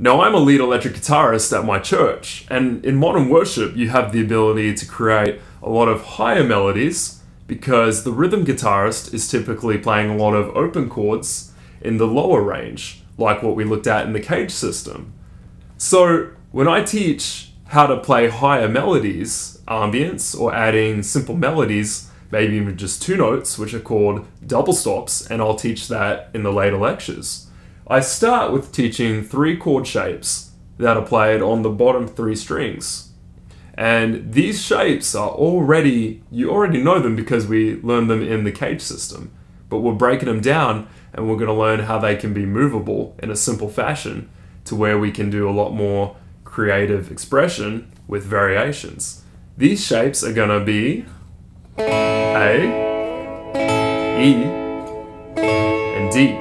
Now, I'm a lead electric guitarist at my church, and in modern worship, you have the ability to create a lot of higher melodies because the rhythm guitarist is typically playing a lot of open chords in the lower range, like what we looked at in the cage system. So, when I teach how to play higher melodies, ambience, or adding simple melodies, maybe even just two notes, which are called double stops, and I'll teach that in the later lectures. I start with teaching 3 chord shapes that are played on the bottom 3 strings. And these shapes are you already know them because we learned them in the cage system. But we're breaking them down and we're going to learn how they can be movable in a simple fashion to where we can do a lot more creative expression with variations. These shapes are going to be A, E, and D.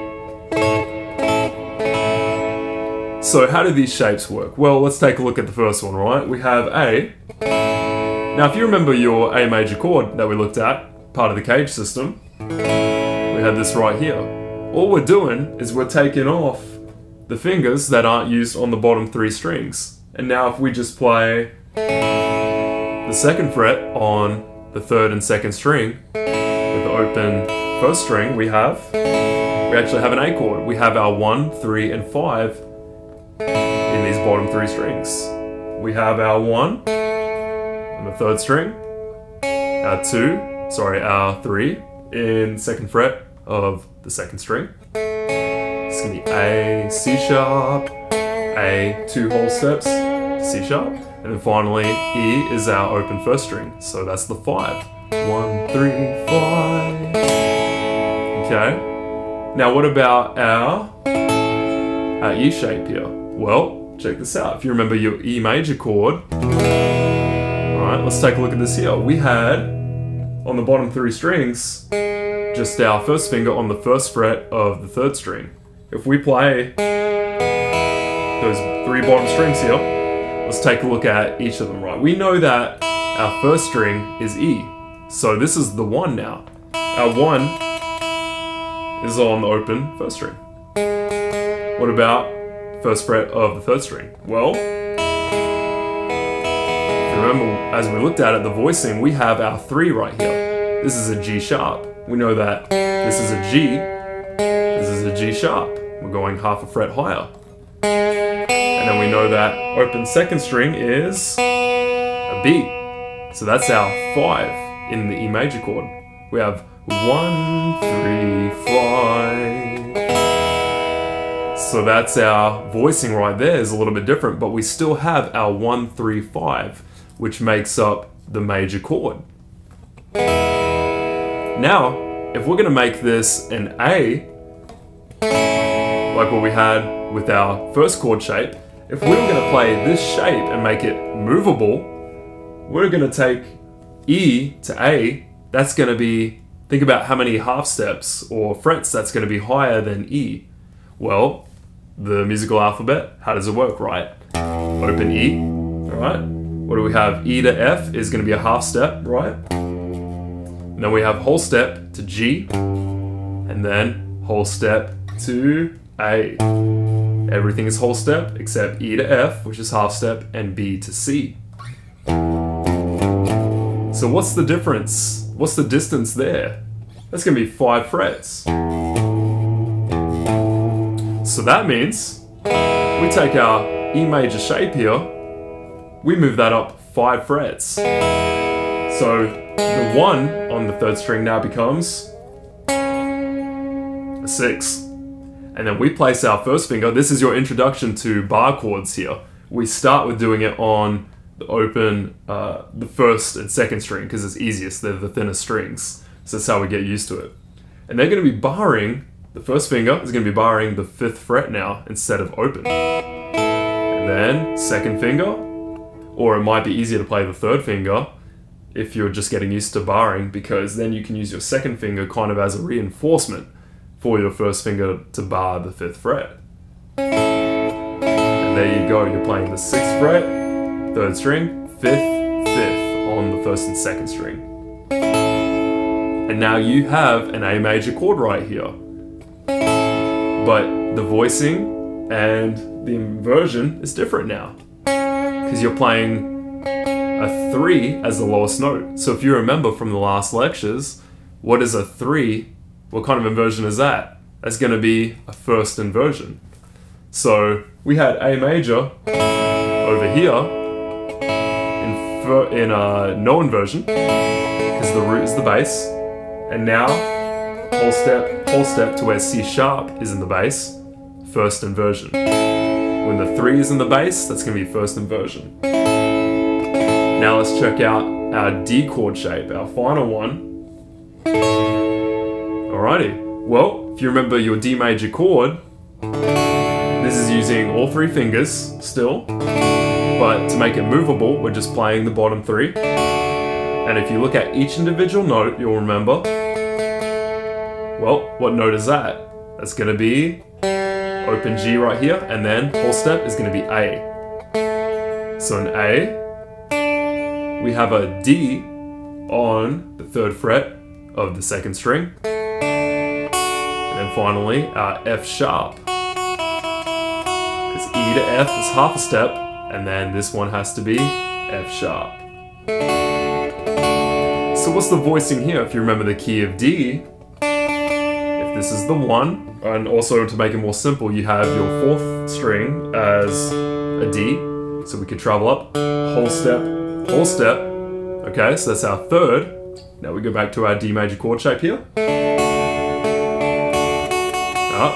So how do these shapes work? Well, let's take a look at the first one, right? We have A. Now, if you remember your A major chord that we looked at, part of the cage system, we had this right here. All we're doing is we're taking off the fingers that aren't used on the bottom 3 strings. And now if we just play the 2nd fret on the 3rd and 2nd string with the open 1st string, we actually have an A chord. We have our 1, 3, and 5 in these bottom 3 strings. We have our 1 on the 3rd string, our 3 in 2nd fret of the 2nd string. It's going to be A, C sharp, A, 2 whole steps, C sharp, and then finally E is our open 1st string, so that's the 5. 1, 3, 5. Okay, now what about our E shape here? Well, check this out. If you remember your E major chord, alright, let's take a look at this here. We had, on the bottom 3 strings, just our 1st finger on the 1st fret of the 3rd string. If we play those 3 bottom strings here, let's take a look at each of them, right? We know that our 1st string is E, so this is the 1 now. Our 1 is on the open 1st string. What about 1st fret of the 3rd string? Well, if you remember, as we looked at it, the voicing, we have our 3 right here. This is a G sharp. We know that this is a G, this is a G sharp. We're going half a fret higher. And then we know that open 2nd string is a B. So that's our 5 in the E major chord. We have 1, 3, 5. So that's our voicing right there, is a little bit different, but we still have our 1, 3, 5, which makes up the major chord. Now, if we're going to make this an A, like what we had with our 1st chord shape, if we were going to play this shape and make it movable, we're going to take E to A. That's going to be, think about how many half steps or frets that's going to be higher than E. Well, the musical alphabet, how does it work, right? Open E, alright? What do we have? E to F is going to be a half step, right? And then we have whole step to G, and then whole step to A. Everything is whole step except E to F, which is half step, and B to C. So what's the difference? What's the distance there? That's going to be 5 frets. So that means we take our E major shape here, we move that up 5 frets. So the 1 on the 3rd string now becomes a 6. And then we place our 1st finger. This is your introduction to bar chords here. We start with doing it on the open, the 1st and 2nd string because it's easiest, they're the thinnest strings. So that's how we get used to it. And they're going to be barring, the 1st finger is going to be barring the 5th fret now instead of open. And then 2nd finger, or it might be easier to play the 3rd finger if you're just getting used to barring, because then you can use your 2nd finger kind of as a reinforcement for your 1st finger to bar the 5th fret. And there you go, you're playing the 6th fret, 3rd string, 5th, 5th on the 1st and 2nd string. And now you have an A major chord right here. But the voicing and the inversion is different now. Because you're playing a 3 as the lowest note. So if you remember from the last lectures, what is a 3? What kind of inversion is that? That's going to be a first inversion. So we had A major over here in no inversion, because the root is the bass, and now whole step to where C sharp is in the bass, first inversion. When the 3 is in the bass, that's going to be first inversion. Now let's check out our D chord shape, our final one. Alrighty, well, if you remember your D major chord, this is using all 3 fingers still, but to make it movable, we're just playing the bottom 3. And if you look at each individual note, you'll remember, well, what note is that? That's going to be open G right here, and then whole step is going to be A. So in A, we have a D on the 3rd fret of the 2nd string. And then finally, our F sharp. Because E to F is half a step, and then this one has to be F sharp. So what's the voicing here? If you remember the key of D, if this is the 1, and also to make it more simple, you have your 4th string as a D, so we could travel up, whole step, okay, so that's our 3rd. Now we go back to our D major chord shape here.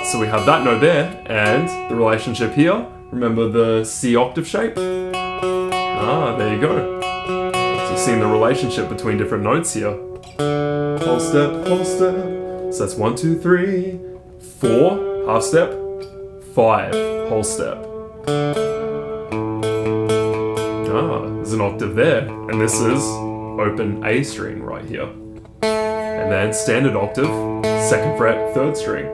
So we have that note there, and the relationship here, remember the C octave shape? There you go. So you've seen the relationship between different notes here. Whole step, so that's 1, 2, 3, 4, half step, 5, whole step. There's an octave there, and this is open A string right here. And then standard octave, 2nd fret, 3rd string.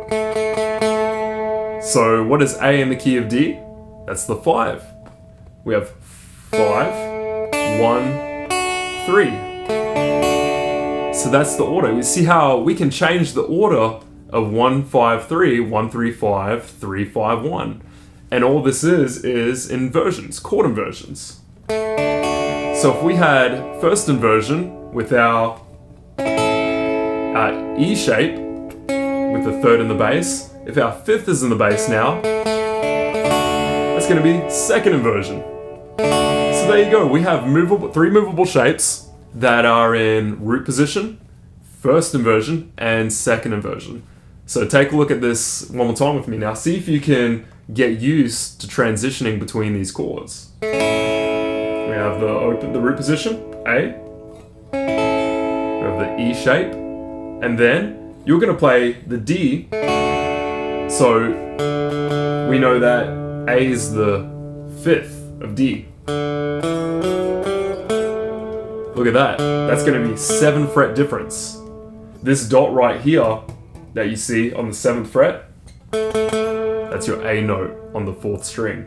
So what is A in the key of D? That's the 5. We have 5, 1, 3. So that's the order. You see how we can change the order of 1, 5, 3, 1, 3, 5, 3, 5, 1. And all this is inversions, chord inversions. So if we had first inversion with our E shape, with the 3rd in the bass, if our 5th is in the bass now, that's going to be 2nd inversion. So there you go, we have 3 movable shapes that are in root position, 1st inversion, and 2nd inversion. So take a look at this one more time with me now. See if you can get used to transitioning between these chords. We have the root position, A. We have the E shape, and then you're going to play the D. So we know that A is the 5th of D. Look at that. That's going to be 7 fret difference. This dot right here that you see on the 7th fret, that's your A note on the 4th string.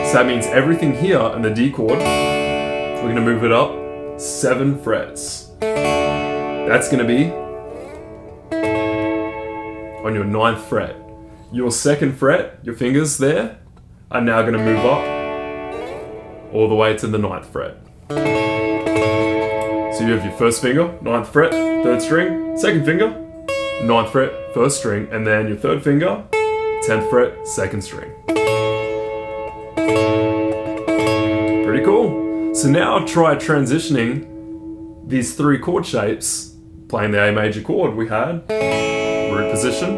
So that means everything here in the D chord, we're going to move it up 7 frets. That's going to be on your 9th fret. Your 2nd fret, your fingers there, are now going to move up all the way to the 9th fret. So you have your 1st finger, 9th fret, 3rd string, 2nd finger, 9th fret, 1st string, and then your 3rd finger, 10th fret, 2nd string. Pretty cool. So now try transitioning these 3 chord shapes, playing the A major chord we had, root position,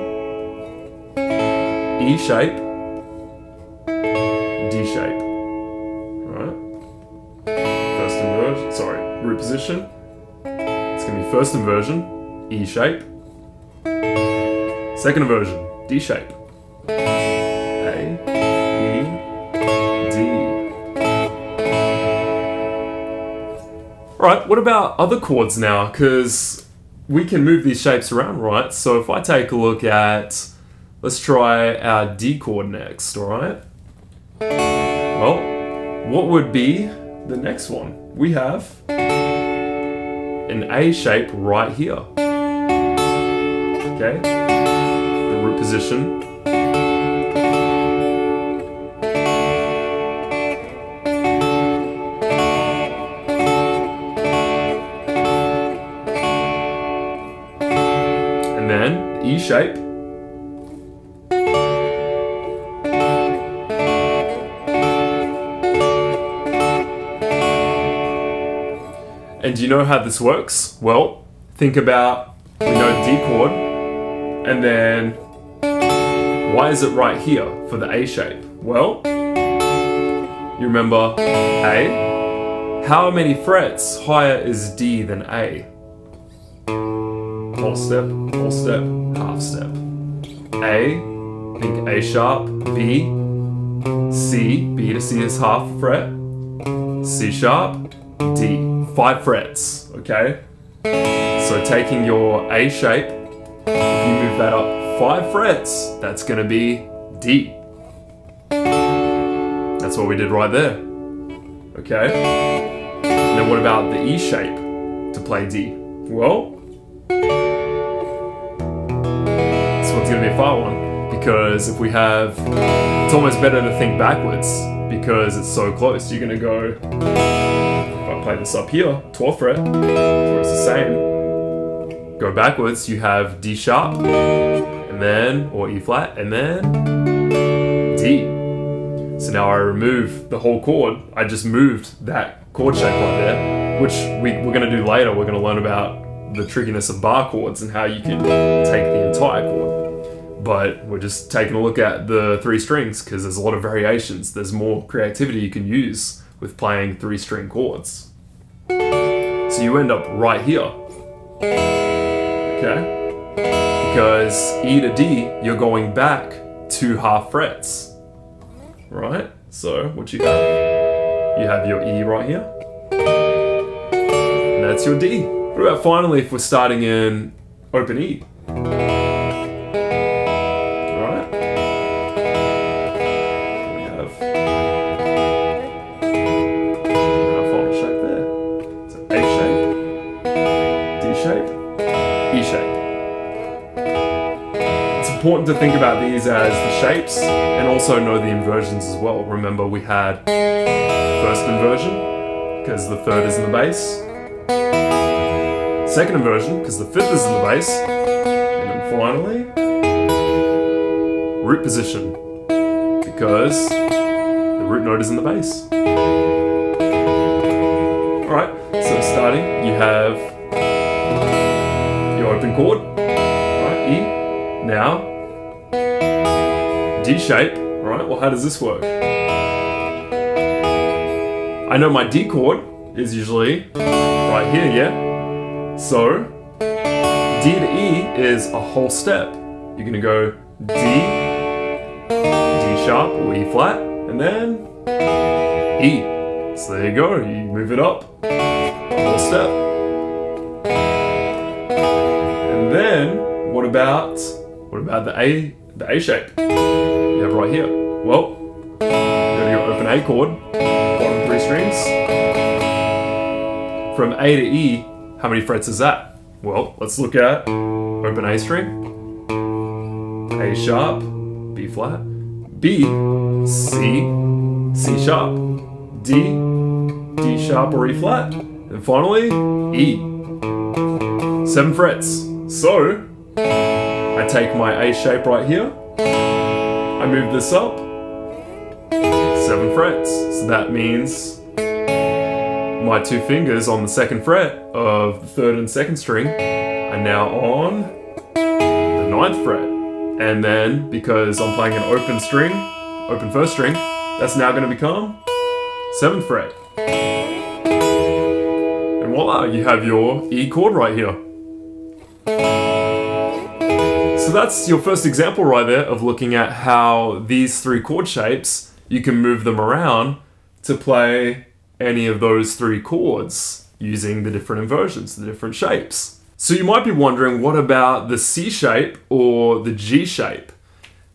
E shape, D shape. Alright. First inversion, sorry, root position. It's going to be 1st inversion, E shape. 2nd inversion, D shape. A, E, D. Alright, what about other chords now? Because we can move these shapes around, right? So if I take a look at, let's try our D chord next, alright? Well, what would be the next one? We have an A shape right here. Okay? The root position, shape. And do you know how this works? Well, think about, we know D chord, and then why is it right here for the A shape? Well, you remember A? How many frets higher is D than A? Whole step, half step. A, think A sharp, B, C, B to C is half fret, C sharp, D. 5 frets, okay? So taking your A shape, if you move that up 5 frets, that's gonna be D. That's what we did right there, okay? And then what about the E shape to play D? Well, this one's gonna be a far one, because if we have, it's almost better to think backwards, because it's so close. You're gonna go, play this up here, 12th fret, where it's the same. Go backwards, you have D sharp, and then, or E flat, and then D. So now I remove the whole chord, I just moved that chord shape right there, which we're going to do later. We're going to learn about the trickiness of bar chords and how you can take the entire chord. But we're just taking a look at the 3 strings, because there's a lot of variations. There's more creativity you can use with playing 3-string chords. So you end up right here, okay? Because E to D, you're going back 2 half frets, right? So what you have? You have your E right here, and that's your D. What about finally if we're starting in open E? Alright, we have E shape. It's important to think about these as the shapes and also know the inversions as well. Remember, we had first inversion because the 3rd is in the bass, 2nd inversion because the 5th is in the bass, and then finally root position because the root note is in the bass. Alright, so starting, you have open chord, right, E, now, D shape, right, well how does this work? I know my D chord is usually right here, yeah? So, D to E is a whole step. You're gonna go D, D sharp or E flat, and then E. So there you go, you move it up, a whole step. And then, what about the A shape you have right here? Well, go to your open A chord, bottom 3 strings. From A to E, how many frets is that? Well, let's look at open A string, A sharp, B flat, B, C, C sharp, D, D sharp or E flat, and finally, E. 7 frets. So, I take my A shape right here, I move this up, 7 frets. So that means my 2 fingers on the 2nd fret of the 3rd and 2nd string are now on the 9th fret. And then, because I'm playing an open string, open 1st string, that's now going to become 7th fret. And voila, you have your E chord right here. So that's your first example right there of looking at how these 3 chord shapes, you can move them around to play any of those 3 chords using the different inversions, the different shapes. So you might be wondering, what about the C shape or the G shape?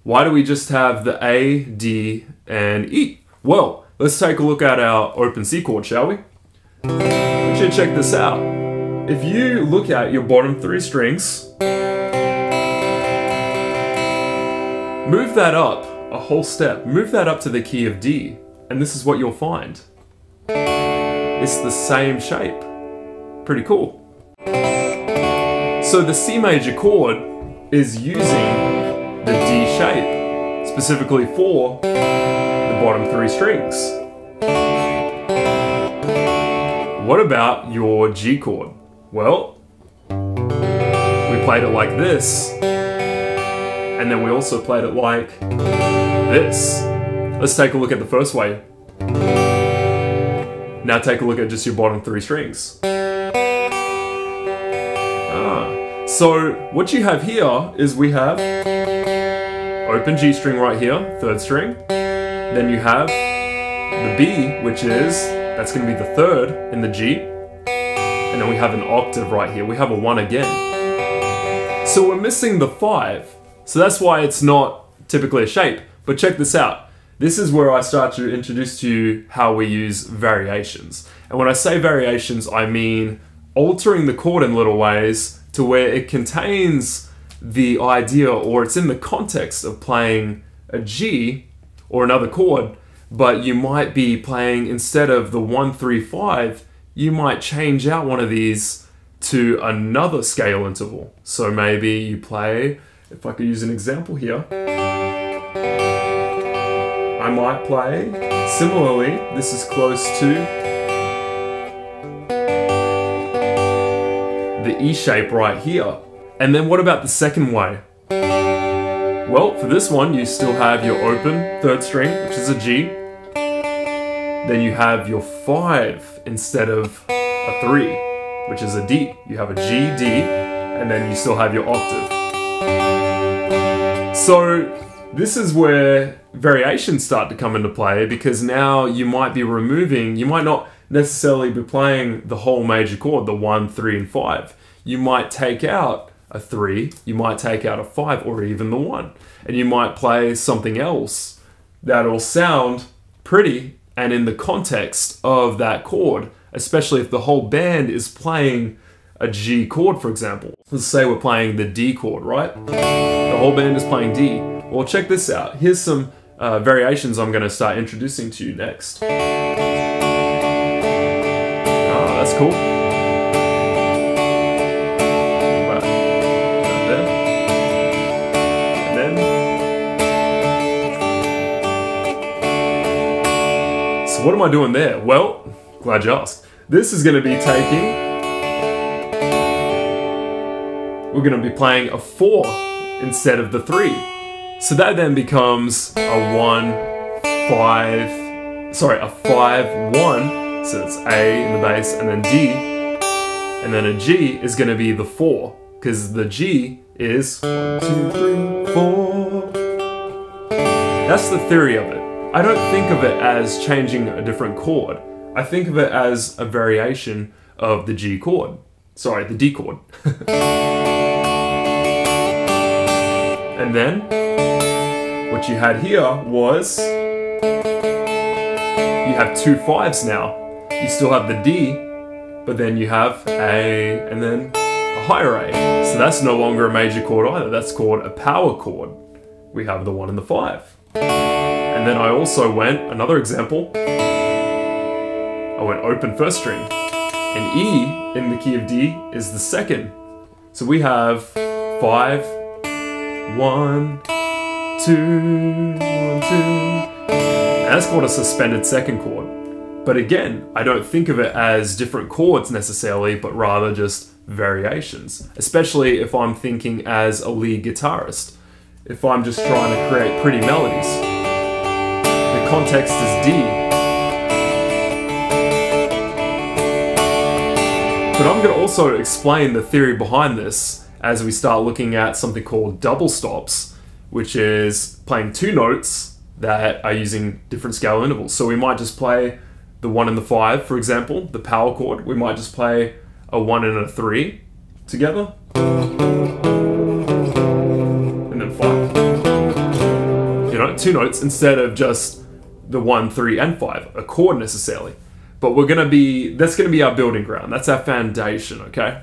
Why do we just have the A, D, and E? Well, let's take a look at our open C chord, shall we? We should check this out. If you look at your bottom 3 strings, move that up a whole step, move that up to the key of D, and this is what you'll find. It's the same shape. Pretty cool. So the C major chord is using the D shape, specifically for the bottom 3 strings. What about your G chord? Well, we played it like this, and then we also played it like this. Let's take a look at the first way. Now take a look at just your bottom 3 strings. So what you have here is we have open G string right here, 3rd string. Then you have the B, which is, that's going to be the 3rd in the G. And then we have an octave right here. We have a 1 again. So we're missing the 5. So that's why it's not typically a shape. But check this out. This is where I start to introduce to you how we use variations. And when I say variations, I mean altering the chord in little ways to where it contains the idea, or it's in the context of playing a G or another chord, but you might be playing, instead of the 1, 3, 5, you might change out one of these to another scale interval. So maybe you play, if I could use an example here, I might play, similarly, this is close to the E shape right here. And then what about the second way? Well, for this one, you still have your open 3rd string, which is a G. Then you have your 5 instead of a 3, which is a D. You have a G, D, and then you still have your octave. So this is where variations start to come into play, because now you might be removing, you might not necessarily be playing the whole major chord, the 1, 3, and 5. You might take out a 3, you might take out a 5, or even the 1. And you might play something else that'll sound pretty and in the context of that chord, especially if the whole band is playing a G chord, for example. Let's say we're playing the D chord, right? The whole band is playing D. Well, check this out. Here's some variations I'm going to start introducing to you next. That's cool. Right there. And then. So what am I doing there? Well, glad you asked. This is going to be taking. We're going to be playing a 4 instead of the 3. So that then becomes a 1, 5. Sorry, a 5, 1. So it's A in the bass, and then D, and then a G is going to be the 4, because the G is 1, 2, 3, 4. That's the theory of it. I don't think of it as changing a different chord. I think of it as a variation of the G chord. Sorry, the D chord. And then, what you had here was, you have 2 5s now. You still have the D, but then you have A, and then a higher A. So that's no longer a major chord either. That's called a power chord. We have the 1 and the 5. And then I also went, another example, I went open 1st string. And E in the key of D is the 2nd. So we have 5, 1, 2, 1, 2. And that's called a suspended 2nd chord. But again, I don't think of it as different chords necessarily, but rather just variations. Especially if I'm thinking as a lead guitarist. If I'm just trying to create pretty melodies. The context is D. But I'm going to also explain the theory behind this as we start looking at something called double stops, which is playing 2 notes that are using different scale intervals. So we might just play the 1 and the 5, for example, the power chord. We might just play a 1 and a 3 together. And then 5. You know, 2 notes instead of just the 1, 3, and 5, a chord necessarily. But that's gonna be our building ground. That's our foundation, okay?